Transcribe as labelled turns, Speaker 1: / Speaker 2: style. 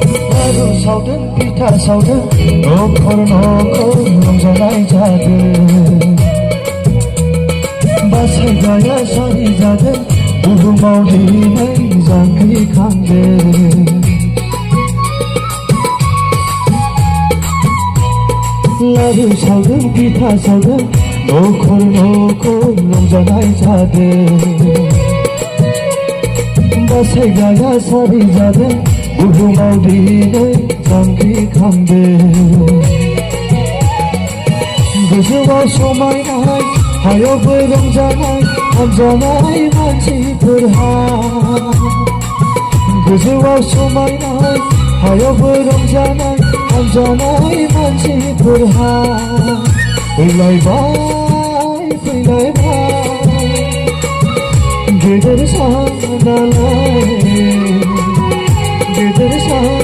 Speaker 1: लारु सावदों फिथा सावदों नखर नखर रंजानाय जादों बासायग्राया सारि जादों बुहुमाव दिनै जांख्रिखांदों लारु सावदों फिथा सावदों नखर नखर रंजानाय जादों बासायग्राया सारि जादों बुहुमाव दिनै जांख्रिखांदों गोजौआव समायनाय हायावबो रंजानाय हामजानाय मानसिफोरहा गोजौआव समायनाय हायावबो रंजानाय हामजानाय मानसिफोरहा फैलायबाय गेदेर सानालाय गेदेर सान